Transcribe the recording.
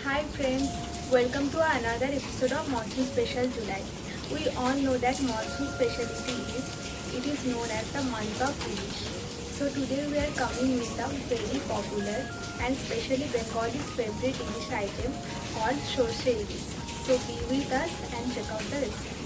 Hi friends, welcome to another episode of Monsoon Special July. We all know that monsoon specialty is known as the month of Ilish. So today we are coming with a very popular and especially Bengali's favorite Ilish item called Shorshe Ilish. So be with us and check out the recipe.